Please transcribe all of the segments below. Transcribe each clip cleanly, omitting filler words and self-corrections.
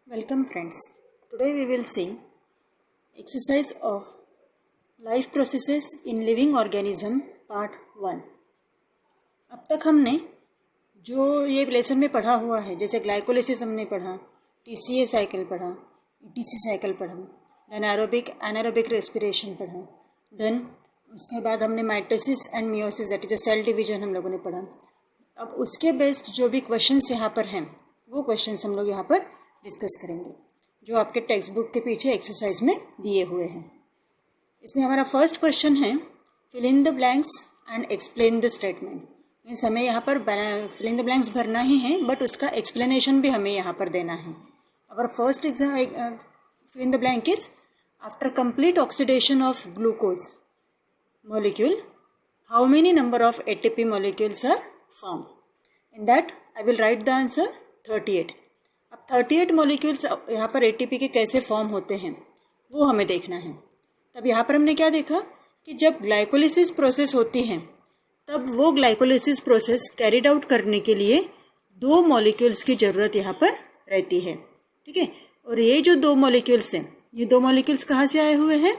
Welcome friends. Today we will see exercise of life processes in living organism part 1. अब तक हमने जो ये लेसन में पढ़ा हुआ है, जैसे ग्लाइकोलिसिस हमने पढ़ा, TCA साइकिल पढ़ा, ETC साइकिल पढ़ा, देन एनारोबिक रेस्पिरेशन पढ़ा, देन उसके बाद हमने mitosis and meiosis that is cell division हम लोगों ने पढ़ा. अब उसके बेस्ड जो भी क्वेश्चंस यहाँ पर हैं वो क्वेश्चंस हम लोग यहाँ पर डिस्कस करेंगे जो आपके टेक्स्ट बुक के पीछे एक्सरसाइज में दिए हुए हैं. इसमें हमारा फर्स्ट क्वेश्चन है fill in the blanks and explain the statement. Means हमें यहाँ पर फिल इन द ब्लैंक्स भरना ही है बट उसका एक्सप्लेनेशन भी हमें यहाँ पर देना है. Our first fill in the blank is after complete oxidation of glucose molecule, how many number of ATP molecules are formed? In that I will write the answer 38. अब 38 molecules यहाँ पर ATP के कैसे फॉर्म होते हैं वो हमें देखना है. तब यहाँ पर हमने क्या देखा कि जब ग्लाइकोलिसिस प्रोसेस होती है तब वो ग्लाइकोलिसिस प्रोसेस कैरिड आउट करने के लिए 2 मॉलिक्यूल्स की ज़रूरत यहाँ पर रहती है. ठीक है, और ये जो 2 मॉलिक्यूल्स हैं, ये 2 मॉलिक्यूल्स कहाँ से आए हुए हैं?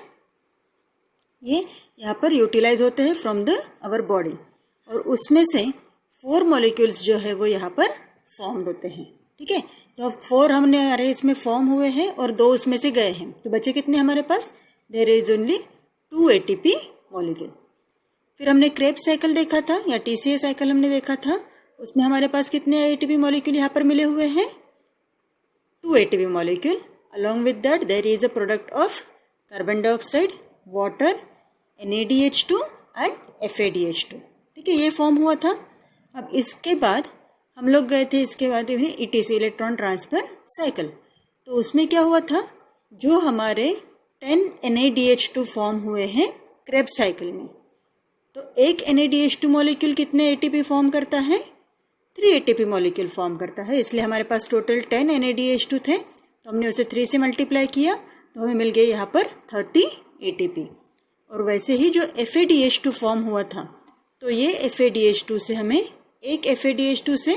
ये यहाँ पर यूटिलाइज होते हैं फ्रॉम द आवर बॉडी और उसमें से 4 मॉलिक्यूल्स जो है वो यहाँ पर फॉर्म होते हैं. ठीक है, तो अब 4 हमने अरे इसमें फॉर्म हुए हैं और 2 उसमें से गए हैं, तो बचे कितने हमारे पास? There is only 2 ATP molecule. फिर हमने क्रेब्स साइकिल देखा था या TCA साइकिल हमने देखा था, उसमें हमारे पास कितने ATP मॉलिक्यूल यहाँ पर मिले हुए हैं? 2 ATP molecule. Along with that there is a product of carbon dioxide, water, NADH2 and FADH2. ठीक है, ये फॉर्म हुआ था. अब इसके बाद हम लोग गए थे, इसके बाद ETC इलेक्ट्रॉन ट्रांसफर साइकिल. तो उसमें क्या हुआ था? जो हमारे 10 NADH2 फॉर्म हुए हैं क्रेब्स साइकिल में, तो एक NADH2 मॉलिक्यूल कितने ATP फॉर्म करता है? 3 ATP मॉलिक्यूल फॉर्म करता है. इसलिए हमारे पास टोटल 10 NADH2 थे, तो हमने उसे 3 से मल्टीप्लाई किया तो हमें मिल गया यहाँ पर 30 ATP. और वैसे ही जो FADH2 फॉर्म हुआ था, तो ये FADH2 से हमें एक FADH2 से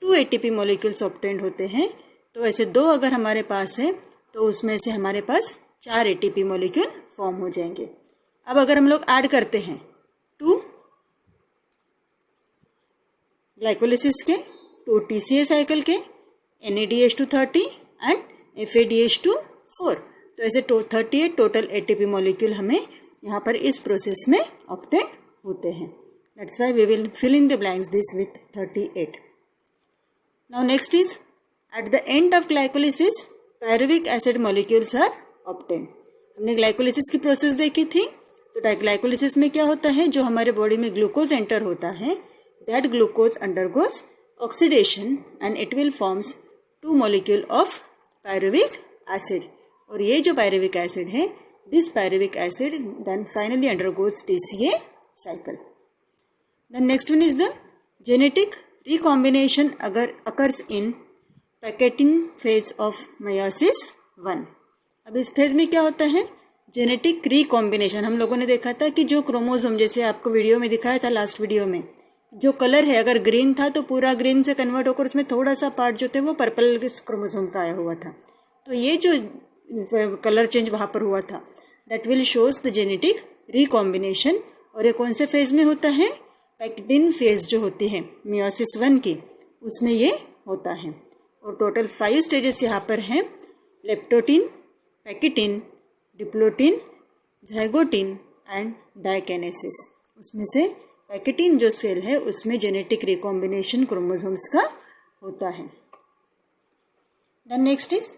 2 ATP मॉलिक्यूल्स ऑब्टेंड होते हैं. तो ऐसे 2 अगर हमारे पास है तो उसमें से हमारे पास 4 ATP मॉलिक्यूल फॉर्म हो जाएंगे. अब अगर हम लोग ऐड करते हैं 2 ग्लाइकोलिसिस के, 2 TCA साइकिल के, NADH2 30 एंड FADH2 4, तो ऐसे 38 टोटल ATP मॉलिक्यूल हमें यहाँ पर इस प्रोसेस में ऑब्टेन होते हैं. That's why we will fill in the blanks this with 38. Now next is at the end of glycolysis pyruvic acid molecules are obtain. हमने ग्लाइकोलिसिस की प्रोसेस देखी थी. तो ग्लाइकोलिसिस में क्या होता है? जो हमारे बॉडी में ग्लूकोज एंटर होता है, that glucose undergoes oxidation and it will forms 2 molecule of pyruvic acid. और ये जो पायरुविक एसिड है, this pyruvic acid then finally undergoes TCA cycle. The next one is the genetic recombination occurs in packaging phase of meiosis 1. अब इस phase में क्या होता है? Genetic recombination. हम लोगों ने देखा था कि जो क्रोमोसोम, जैसे आपको वीडियो में दिखाया था लास्ट वीडियो में, जो कलर है अगर ग्रीन था तो पूरा ग्रीन से कन्वर्ट होकर उसमें थोड़ा सा पार्ट जो थे वो पर्पल क्रोमोसोम का आया हुआ था. तो ये जो कलर चेंज वहाँ पर हुआ था, that will shows the genetic recombination. और ये कौन से फेज में होता है? पैक्टिन फेज जो होती है मियोसिस 1 की, उसमें ये होता है. और टोटल 5 स्टेजेस यहाँ पर हैं: लेप्टोटिन, पैकिटिन, डिप्लोटिन, ज़ाइगोटिन एंड डायकेनेसिस. उसमें से पैकिटिन जो सेल है उसमें जेनेटिक रिकॉम्बिनेशन क्रोमोसोम्स का होता है. Then next is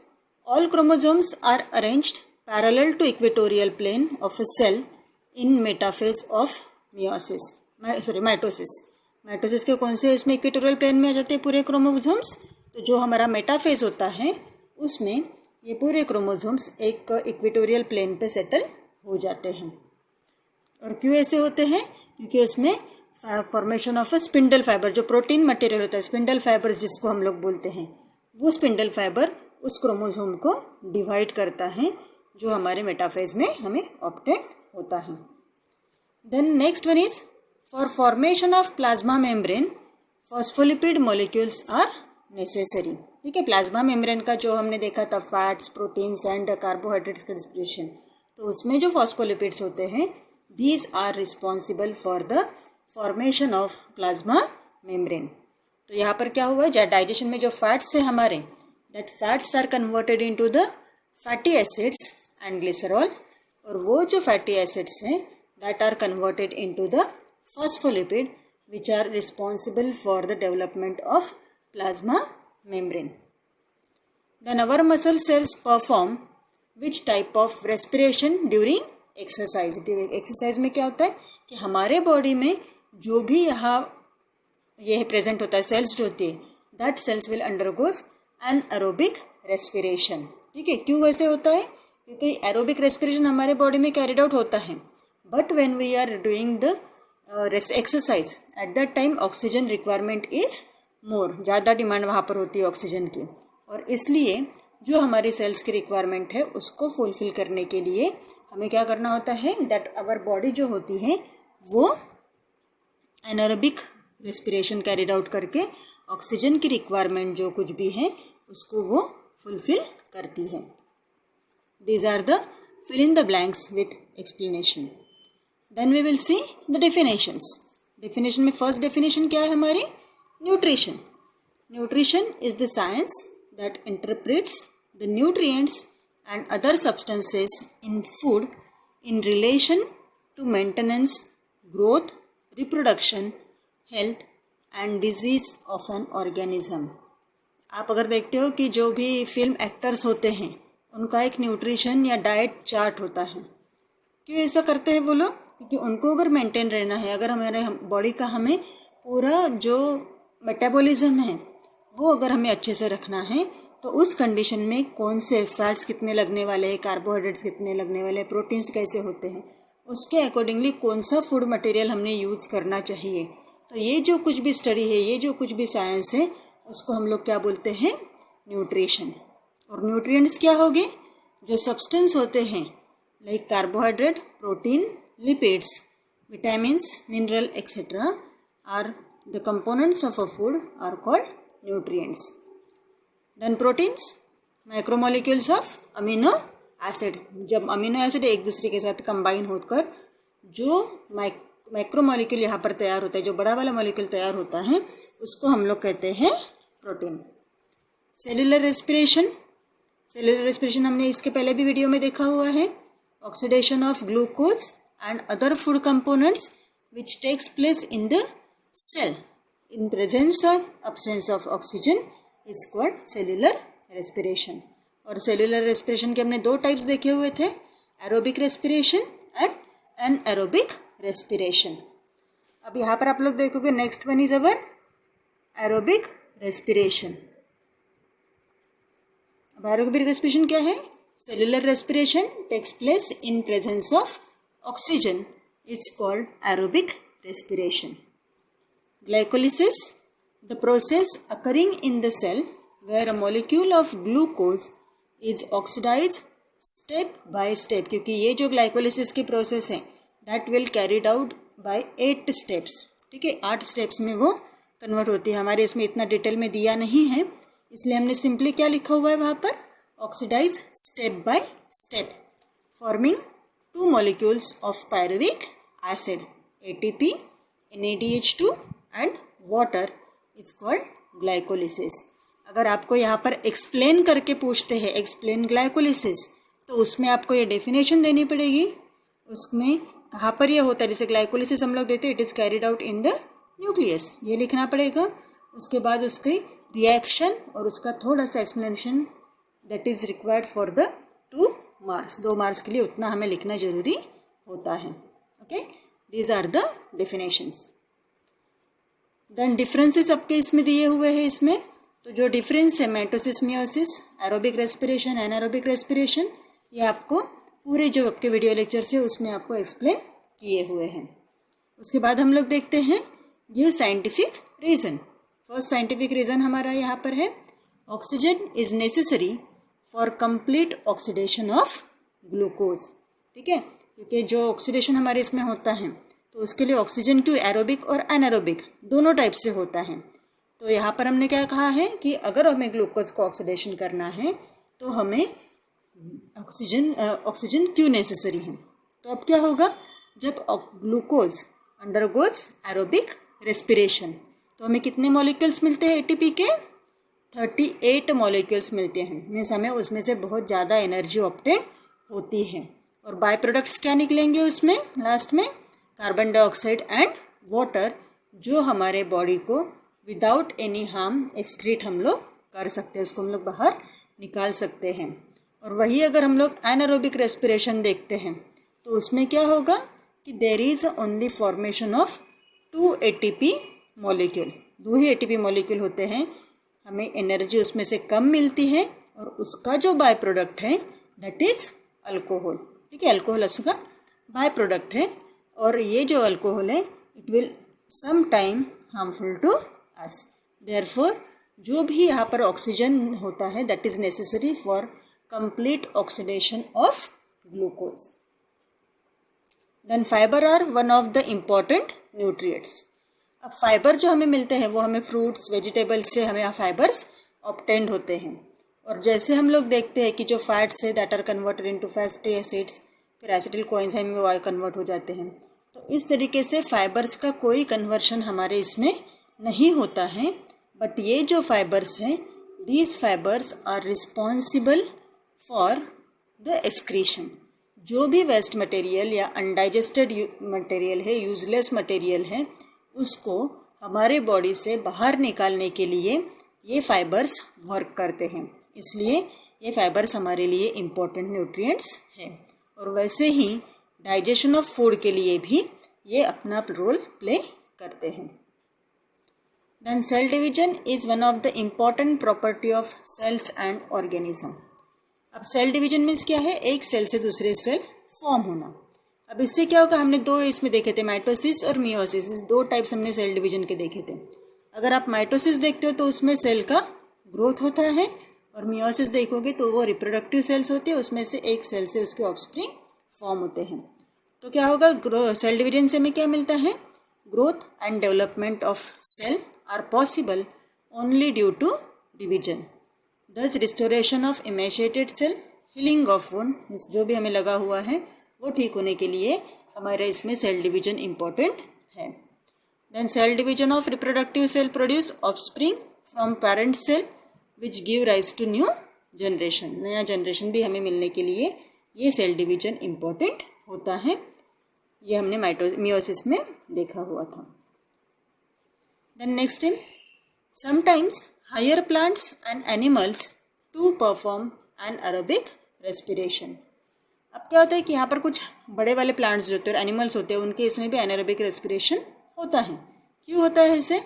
all chromosomes are arranged parallel to equatorial plane of a cell in metaphase of meiosis. Mitosis. Mitosis के कौन से इसमें इक्वेटोरियल प्लेन में आ जाते हैं पूरे क्रोमोसोम्स? तो जो हमारा मेटाफेज होता है उसमें ये पूरे क्रोमोसोम्स एक इक्वेटोरियल प्लेन पे सेटल हो जाते हैं. और क्यों ऐसे होते हैं? क्योंकि उसमें formation of a spindle fibre, जो प्रोटीन मटेरियल होता है, स्पिंडल फाइबर जिसको हम लोग बोलते हैं, वो स्पिंडल फाइबर उस क्रोमोसोम को डिवाइड करता है जो हमारे मेटाफेज में हमें ऑब्टेन होता है. Then next one is for formation of plasma membrane phospholipid molecules are necessary. ठीक है, प्लाज्मा मेम्ब्रेन का जो हमने देखा था फैट्स, प्रोटीन्स एंड कार्बोहाइड्रेट्स का डिस्ट्रीब्यूशन, तो उसमें जो फॉस्फोलिपिड्स होते हैं these are responsible for the formation of plasma membrane. तो यहाँ पर क्या हुआ है, डाइजेशन में जो फैट्स है हमारे, that fats are converted into the fatty acids and glycerol, और वो जो फैटी एसिड्स हैं that are converted into the phospholipid which are responsible for the development of plasma membrane. Then our muscle cells perform which type of respiration during exercise? Exercise में क्या होता है कि हमारे बॉडी में जो भी यहाँ ये प्रेजेंट होता है, सेल्स जो होती है, that cells will undergoes an aerobic respiration. ठीक है, क्यों वैसे होता है? क्योंकि एरोबिक रेस्पिरेशन हमारे बॉडी में कैरिड आउट होता है, but when we are doing the exercise at that time oxygen requirement is more, ज़्यादा डिमांड वहाँ पर होती है ऑक्सीजन की, और इसलिए जो हमारी सेल्स की रिक्वायरमेंट है उसको फुलफिल करने के लिए हमें क्या करना होता है, दैट आवर बॉडी जो होती है वो एनारोबिक रेस्पिरेशन कैरिड आउट करके ऑक्सीजन की रिक्वायरमेंट जो कुछ भी है उसको वो फुलफिल करती है। These are the fill in the blanks with explanation. Then we will see the definitions. Definition में फर्स्ट डेफिनेशन क्या है हमारी? Nutrition. Nutrition is the science that interprets the nutrients and other substances in food in relation to maintenance, growth, reproduction, health and disease of an organism. आप अगर देखते हो कि जो भी फिल्म एक्टर्स होते हैं उनका एक न्यूट्रिशन या डाइट चार्ट होता है। क्यों ऐसा करते हैं वो लोग? क्योंकि उनको अगर मेंटेन रहना है, अगर हमारे बॉडी का हमें पूरा जो मेटाबॉलिज्म है वो अगर हमें अच्छे से रखना है तो उस कंडीशन में कौन से फैट्स कितने लगने वाले हैं, कार्बोहाइड्रेट्स कितने लगने वाले हैं, प्रोटीन्स कैसे होते हैं, उसके अकॉर्डिंगली कौन सा फूड मटेरियल हमने यूज़ करना चाहिए। तो ये जो कुछ भी स्टडी है, ये जो कुछ भी साइंस है, उसको हम लोग क्या बोलते हैं? न्यूट्रिशन। और न्यूट्रिएंट्स क्या हो गए? जो सब्सटेंस होते हैं like carbohydrate, protein, lipids, vitamins, mineral etcetera are the components of a food are called nutrients. Then proteins, micromolecules of amino acid. जब अमीनो एसिड एक दूसरे के साथ कंबाइन होकर जो माइक्रोमोलिक्यूल यहाँ पर तैयार होता है, जो बड़ा वाला मॉलिक्यूल तैयार होता है, उसको हम लोग कहते हैं protein. Cellular respiration. Cellular respiration हमने इसके पहले भी वीडियो में देखा हुआ है। Oxidation of glucose and other food components which takes place in the cell in presence और absence of oxygen is called cellular respiration. और सेल्यूलर रेस्पिरेशन के हमने दो टाइप्स देखे हुए थे, aerobic respiration and anaerobic respiration. अब यहाँ पर आप लोग देखोगे next one is our aerobic respiration. अब एरोबिक रेस्पिरेशन क्या है? Cellular respiration takes place in presence of oxygen is called aerobic respiration. Glycolysis, the process occurring in the cell where a molecule of glucose is oxidized step by step, क्योंकि ये जो glycolysis की process है that will carried out by 8 steps। ठीक है, 8 steps में वो convert होती है। हमारे इसमें इतना डिटेल में दिया नहीं है, इसलिए हमने सिंपली क्या लिखा हुआ है वहाँ पर? Oxidise step by step forming 2 molecules of pyruvic acid ATP, NADH2 and water it's called glycolysis. अगर आपको यहाँ पर एक्सप्लेन करके पूछते हैं एक्सप्लेन ग्लाइकोलिसिस, तो उसमें आपको ये डेफिनेशन देनी पड़ेगी। उसमें कहाँ पर ये होता है, जैसे ग्लाइकोलिसिस हम लोग देते हैं, it is carried out in the nucleus, ये लिखना पड़ेगा। उसके बाद उसकी रिएक्शन और उसका थोड़ा सा explanation that is required for the 2 marks. 2 marks के लिए उतना हमें लिखना जरूरी होता है। Okay, these are the definitions. Then differences आपके इसमें दिए हुए हैं। इसमें तो जो डिफरेंस है mitosis, meiosis, aerobic respiration, anaerobic respiration, ये आपको पूरे जो आपके वीडियो लेक्चर्स है उसमें आपको एक्सप्लेन किए हुए हैं। उसके बाद हम लोग देखते हैं give scientific reason. First scientific reason हमारा यहाँ पर है oxygen is necessary for complete oxidation of glucose. ठीक है, क्योंकि जो ऑक्सीडेशन हमारे इसमें होता है तो उसके लिए ऑक्सीजन क्यों? एरोबिक और एनारोबिक दोनों टाइप से होता है। तो यहाँ पर हमने क्या कहा है कि अगर हमें ग्लूकोज को ऑक्सीडेशन करना है तो हमें ऑक्सीजन क्यों नेसेसरी है। तो अब क्या होगा, जब ग्लूकोज अंडरगोज एरोबिक रेस्पिरेशन तो हमें कितने मॉलिक्यूल्स मिलते हैं एटीपी के, 38 मॉलिक्यूल्स मिलते हैं। मीन्स हमें उसमें से बहुत ज़्यादा एनर्जी ऑब्टेन होती है। और बाय प्रोडक्ट्स क्या निकलेंगे उसमें लास्ट में, कार्बन डाइऑक्साइड एंड वाटर, जो हमारे बॉडी को विदाउट एनी हार्म एक्सक्रीट हम लोग कर सकते हैं, उसको हम लोग बाहर निकाल सकते हैं। और वही अगर हम लोग एनारोबिक रेस्पिरेशन देखते हैं तो उसमें क्या होगा कि there is only formation of 2 ATP molecule, 2 ही एटीपी मॉलिक्यूल होते हैं, हमें एनर्जी उसमें से कम मिलती है और उसका जो बाय प्रोडक्ट है दैट इज अल्कोहल। ठीक है, अल्कोहल उसका बाय प्रोडक्ट है और ये जो अल्कोहल है it will some time harmful to us. Therefore जो भी यहाँ पर ऑक्सीजन होता है that is necessary for complete oxidation of glucose. Then fibre are one of the important nutrients. अब फाइबर जो हमें मिलते हैं वो हमें फ्रूट्स वेजिटेबल्स से हमें फाइबर्स ऑब्टेन्ड होते हैं। और जैसे हम लोग देखते हैं कि जो फैट्स है that are converted into fatty acids, फिर एसिटिल कोएंजाइम में वो कन्वर्ट हो जाते हैं। तो इस तरीके से फाइबर्स का कोई कन्वर्शन हमारे इसमें नहीं होता है। बट ये जो फाइबर्स हैं these fibres are responsible for the excretion. जो भी वेस्ट मटेरियल या अनडाइजेस्टेड मटेरियल है, यूजलेस मटेरियल है, उसको हमारे बॉडी से बाहर निकालने के लिए ये फाइबर्स वर्क करते हैं। इसलिए ये फाइबर्स हमारे लिए इम्पोर्टेंट न्यूट्रिएंट्स हैं। और वैसे ही डाइजेशन ऑफ फूड के लिए भी ये अपना रोल प्ले करते हैं। Then cell division is one of the important property of cells and organism. अब सेल डिवीजन मीन्स क्या है, एक सेल से दूसरे सेल फॉर्म होना। अब इससे क्या होगा, हमने 2 इसमें देखे थे, माइटोसिस और मियोसिस, इस 2 टाइप्स हमने सेल डिवीजन के देखे थे। अगर आप माइटोसिस देखते हो तो उसमें सेल का ग्रोथ होता है और मियोसिस देखोगे तो वो रिप्रोडक्टिव सेल्स होते हैं, उसमें से एक सेल से उसके ऑफस्प्रिंग फॉर्म होते हैं। तो क्या होगा, सेल डिवीजन से हमें क्या मिलता है, growth and development of cell are possible only due to division. Thus restoration of emaciated cell, healing of wound, जो भी हमें लगा हुआ है वो ठीक होने के लिए हमारे इसमें सेल डिवीजन इम्पोर्टेंट है। Then cell division of reproductive cell produce offspring from parent cell which give rise to new generation. नया जनरेशन भी हमें मिलने के लिए ये सेल डिवीजन इम्पोर्टेंट होता है। ये हमने मियोसिस में देखा हुआ था। देन नेक्स्ट है, sometimes higher plants and animals to perform an aerobic respiration. अब क्या होता है कि यहाँ पर कुछ बड़े वाले प्लांट्स जो होते हैं, एनिमल्स होते हैं, उनके इसमें भी एनारोबिक रेस्पिरेशन होता है। क्यों होता है इसे,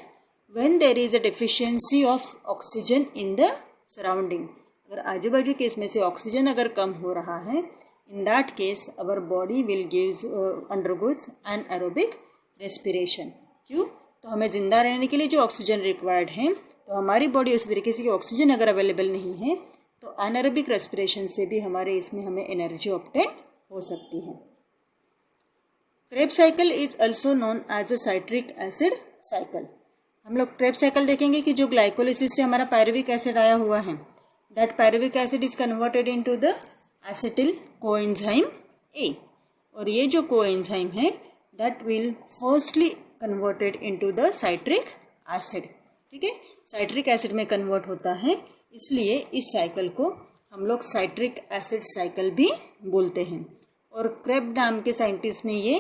when there is a deficiency of oxygen in the surrounding. अगर आजू बाजू के इसमें से ऑक्सीजन अगर कम हो रहा है, in that case our body will give undergoes an aerobic respiration. क्यों, तो हमें जिंदा रहने के लिए जो ऑक्सीजन रिक्वायर्ड है, तो हमारी बॉडी उस तरीके से ऑक्सीजन अगर अवेलेबल नहीं है तो एनारोबिक रेस्पिरेशन से भी हमारे इसमें हमें एनर्जी ऑब्टेन हो सकती है। Krebs cycle is also known as a citric acid cycle. हम लोग क्रेब्स साइकिल देखेंगे कि जो ग्लाइकोलिसिस से हमारा पायरुविक एसिड आया हुआ है, that pyruvic acid is converted into the acetyl coenzyme A. और ये जो कोएंजाइम है that will firstly converted into the citric acid. ठीक है, साइट्रिक एसिड में कन्वर्ट होता है, इसलिए इस साइकिल को हम लोग साइट्रिक एसिड साइकिल भी बोलते हैं। और क्रेब नाम के साइंटिस्ट ने ये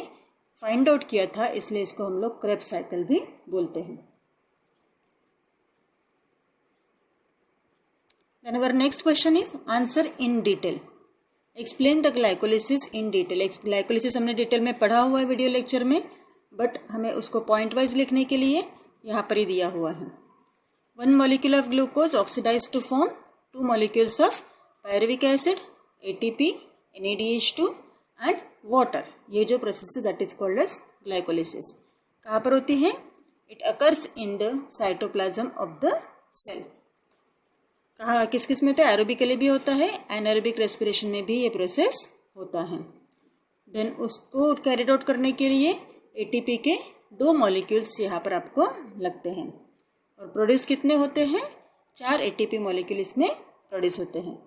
फाइंड आउट किया था, इसलिए इसको हम लोग क्रेब साइकिल भी बोलते हैं। Then our next question is answer in detail, explain the glycolysis in detail. Glycolysis हमने डिटेल में पढ़ा हुआ है वीडियो लेक्चर में, बट हमें उसको पॉइंट वाइज लिखने के लिए यहाँ पर ही दिया हुआ है। 1 molecule of glucose oxidized to form 2 molecules of pyruvic acid, ATP, NADH2 and water। ये जो प्रोसेस है that is called as glycolysis. कहाँ पर होती है, it occurs in the cytoplasm of the cell. कहाँ किस किस में होता है, एरोबिकली भी होता है, एनारोबिक रेस्पिरेशन में भी ये प्रोसेस होता है। देन उसको कैरिड आउट करने के लिए ATP के 2 मॉलिक्यूल्स यहाँ पर आपको लगते हैं। और प्रोड्यूस कितने होते हैं? 4 ATP मॉलिक्यूल इसमें प्रोड्यूस होते हैं।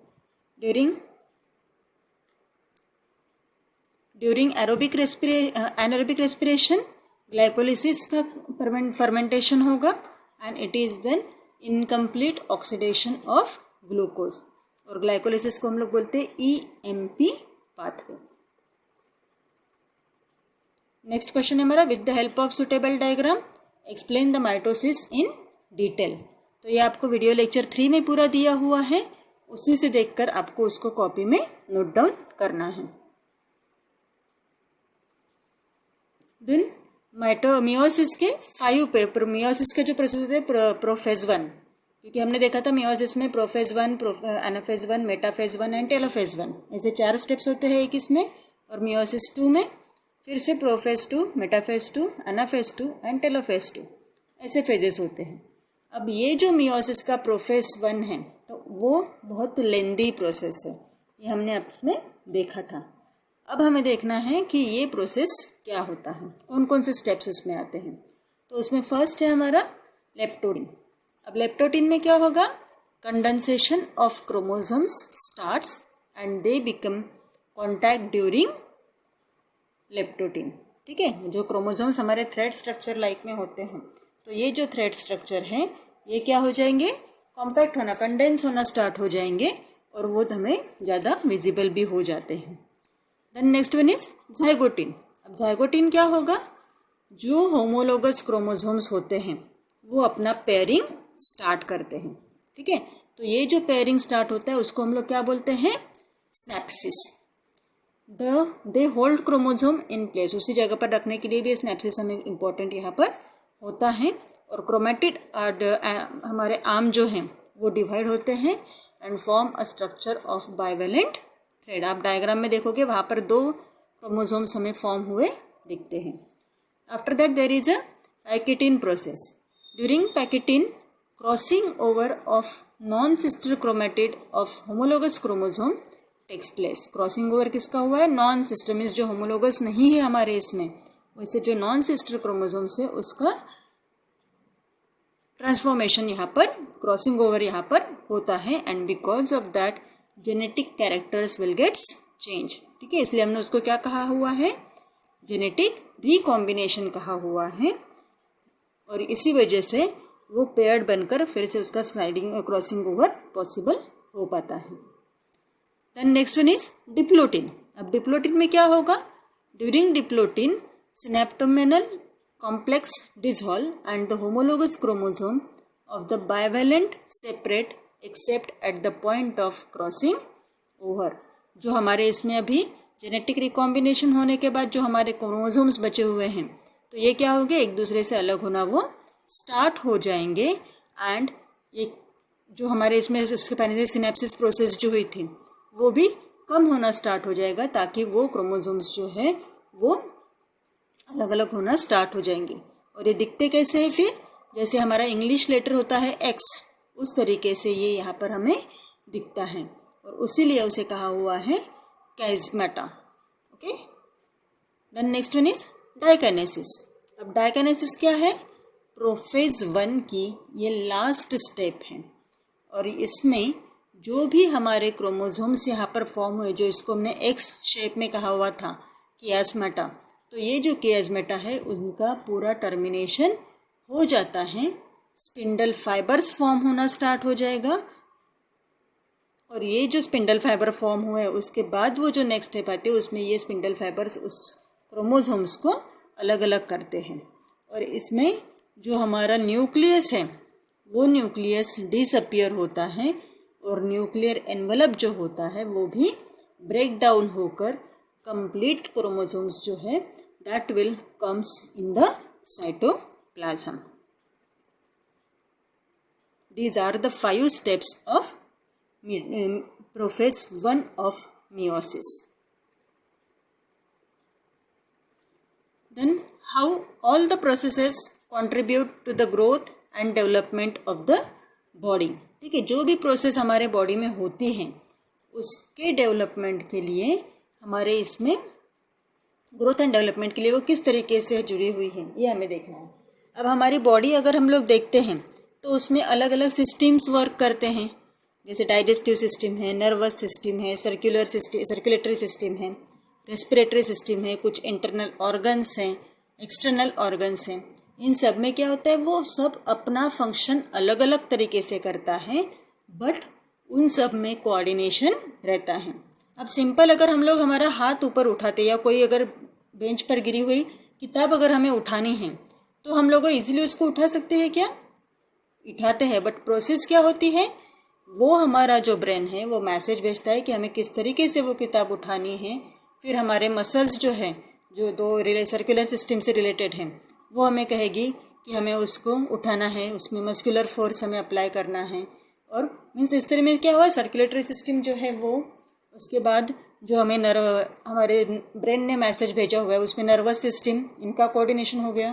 ड्यूरिंग एनारोबिक रेस्पिरेशन ग्लाइकोलिसिस का फर्मेंटेशन होगा and it is then incomplete oxidation of glucose, और ग्लाइकोलिसिस को हम लोग बोलते हैं EMP पाथवे। नेक्स्ट क्वेश्चन है हमारा, with the help of suitable diagram explain the mitosis in detail. तो ये आपको वीडियो लेक्चर 3 में पूरा दिया हुआ है, उसी से देखकर आपको उसको कॉपी में नोट डाउन करना है। देन मियोसिस के 5 पे मियोसिस के जो प्रोसेस होते हैं प्रोफेज 1, क्योंकि हमने देखा था मियोसिस में prophase 1, anaphase 1, metaphase 1 and telophase 1 ऐसे 4 स्टेप्स होते हैं एक इसमें। और मियोसिस 2 में फिर से prophase 2, metaphase 2, anaphase 2 and telophase 2 ऐसे फेजेस होते हैं। अब ये जो मियोसिस का प्रोफेज 1 है तो वो बहुत लेंदी प्रोसेस है, ये हमने आपस देखा था। अब हमें देखना है कि ये प्रोसेस क्या होता है, कौन कौन से स्टेप्स उसमें आते हैं। तो उसमें फर्स्ट है हमारा लेप्टोडिन। अब लेप्टोडिन में क्या होगा? Condensation of chromosomes starts and they become contact during leptotene. ठीक है, जो क्रोमोसोम्स हमारे थ्रेड स्ट्रक्चर लाइक में होते हैं, तो ये जो थ्रेड स्ट्रक्चर है ये क्या हो जाएंगे? कॉम्पैक्ट होना, कंडेंस होना स्टार्ट हो जाएंगे और वो हमें ज़्यादा विजिबल भी हो जाते हैं। Then next one is zygotene. अब जाइगोटिन क्या होगा? जो होमोलोगस क्रोमोसोम्स होते हैं वो अपना पेयरिंग स्टार्ट करते हैं। ठीक है, तो ये जो पेयरिंग स्टार्ट होता है उसको हम लोग क्या बोलते हैं? Synapsis. They hold chromosome in place, उसी जगह पर रखने के लिए भी स्नैप्सिस हमें इंपॉर्टेंट यहाँ पर होता है। और क्रोमेटिड हमारे आर्म जो हैं वो डिवाइड होते हैं and form a structure of bivalent thread. आप डायग्राम में देखोगे वहाँ पर 2 क्रोमोसोम्स हमें फॉर्म हुए दिखते हैं। After that there is a pachytene process. During pachytene crossing over of non sister chromatid of homologous chromosome takes place. Crossing over किसका हुआ है? नॉन सिस्टर मीन्स जो होमोलोगस नहीं है हमारे इसमें, वैसे जो नॉन सिस्टर क्रोमोसोम्स है उसका ट्रांसफॉर्मेशन यहाँ पर, क्रॉसिंग ओवर यहाँ पर होता है and because of that genetic characters will gets change. ठीक है, इसलिए हमने उसको क्या कहा हुआ है? जेनेटिक रिकॉम्बिनेशन कहा हुआ है, और इसी वजह से वो पेयर्ड बनकर फिर से उसका स्लाइडिंग क्रॉसिंग ओवर पॉसिबल हो पाता है। Then next one is diplotene. अब डिप्लोटिन में क्या होगा? During diplotene synaptomenal complex dissolve and the homologous chromosome of the bivalent separate except at the point of crossing over। जो हमारे इसमें अभी जेनेटिक रिकॉम्बिनेशन होने के बाद जो हमारे क्रोमोसोम्स बचे हुए हैं तो ये क्या हो गया? एक दूसरे से अलग होना वो स्टार्ट हो जाएंगे एंड ये जो हमारे इसमें उसके पहले से सिनेप्सिस प्रोसेस जो हुई थी वो भी कम होना स्टार्ट हो जाएगा, ताकि वो क्रोमोसोम्स जो है वो अलग अलग होना स्टार्ट हो जाएंगे। और ये दिखते कैसे है? फिर जैसे हमारा इंग्लिश लेटर होता है एक्स, उस तरीके से ये यहाँ पर हमें दिखता है और उसीलिए उसे कहा हुआ है chiasmata. Okay, then next one is diakinesis. अब डाइकाइनेसिस क्या है? प्रोफेज 1 की ये लास्ट स्टेप है और इसमें जो भी हमारे क्रोमोसोम्स यहाँ पर फॉर्म हुए, जो इसको हमने एक्स शेप में कहा हुआ था कियास्मेटा, तो ये जो कियास्मेटा है उनका पूरा टर्मिनेशन हो जाता है, स्पिंडल फाइबर्स फॉर्म होना स्टार्ट हो जाएगा और ये जो स्पिंडल फाइबर फॉर्म हुए उसके बाद वो जो नेक्स्ट स्टेप आती है उसमें ये स्पिंडल फाइबर्स उस क्रोमोसोम्स को अलग अलग करते हैं और इसमें जो हमारा न्यूक्लियस है वो न्यूक्लियस डिसअपियर होता है और न्यूक्लियर एनवलप जो होता है वो भी ब्रेक डाउन होकर कंप्लीट क्रोमोसोम्स जो है that will comes in the cytoplasm. These are the 5 steps of prophase 1 of meiosis. Then how all the processes contribute to the growth and development of the body. ठीक है, जो भी process हमारे body में होती हैं उसके डेवलपमेंट के लिए हमारे इसमें ग्रोथ एंड डेवलपमेंट के लिए वो किस तरीके से जुड़ी हुई है ये हमें देखना है। अब हमारी बॉडी अगर हम लोग देखते हैं तो उसमें अलग अलग सिस्टम्स वर्क करते हैं, जैसे डाइजेस्टिव सिस्टम है, नर्वस सिस्टम है, सर्कुलेटरी सिस्टम है, रेस्पिरेटरी सिस्टम है, कुछ इंटरनल ऑर्गन्स हैं, एक्सटर्नल ऑर्गन्स हैं। इन सब में क्या होता है, वो सब अपना फंक्शन अलग अलग तरीके से करता है, बट उन सब में कोऑर्डिनेशन रहता है। अब सिंपल अगर हम लोग हमारा हाथ ऊपर उठाते या कोई अगर बेंच पर गिरी हुई किताब अगर हमें उठानी है तो हम लोग इजीली उसको उठा सकते हैं क्या? उठाते हैं, बट प्रोसेस क्या होती है, वो हमारा जो ब्रेन है वो मैसेज भेजता है कि हमें किस तरीके से वो किताब उठानी है। फिर हमारे मसल्स जो है, जो दो सर्कुलर सिस्टम से रिलेटेड हैं, वो हमें कहेगी कि हमें उसको उठाना है, उसमें मस्कुलर फोर्स हमें अप्लाई करना है। और मीन्स इस तरह में क्या हुआ, सर्कुलेटरी सिस्टम जो है वो, उसके बाद जो हमें हमारे ब्रेन ने मैसेज भेजा हुआ है उसमें नर्वस सिस्टम, इनका कोऑर्डिनेशन हो गया।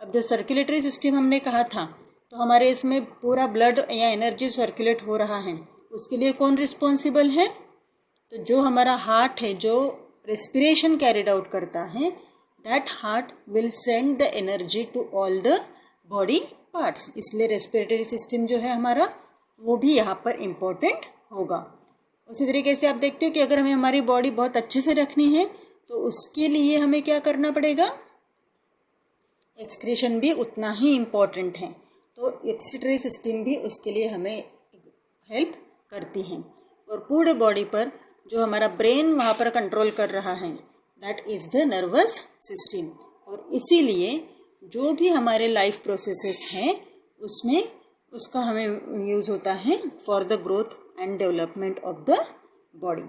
अब जो सर्कुलेटरी सिस्टम हमने कहा था, तो हमारे इसमें पूरा ब्लड या एनर्जी सर्कुलेट हो रहा है, उसके लिए कौन रिस्पॉन्सिबल है? तो जो हमारा हार्ट है, जो रेस्पिरेशन कैरिड आउट करता है, that heart will send the energy to all the body parts. इसलिए रेस्पिरेटरी सिस्टम जो है हमारा, वो भी यहाँ पर इम्पोर्टेंट होगा। उसी तरीके से आप देखते हो कि अगर हमें हमारी बॉडी बहुत अच्छे से रखनी है तो उसके लिए हमें क्या करना पड़ेगा, एक्सक्रीशन भी उतना ही इम्पोर्टेंट है। तो एक्सक्रीटरी सिस्टम भी उसके लिए हमें हेल्प करती है। और पूरे बॉडी पर जो हमारा ब्रेन वहाँ पर कंट्रोल कर रहा है, that is the nervous system. और इसीलिए जो भी हमारे लाइफ प्रोसेसेस हैं उसमें उसका हमें यूज़ होता है for the growth and development of the body.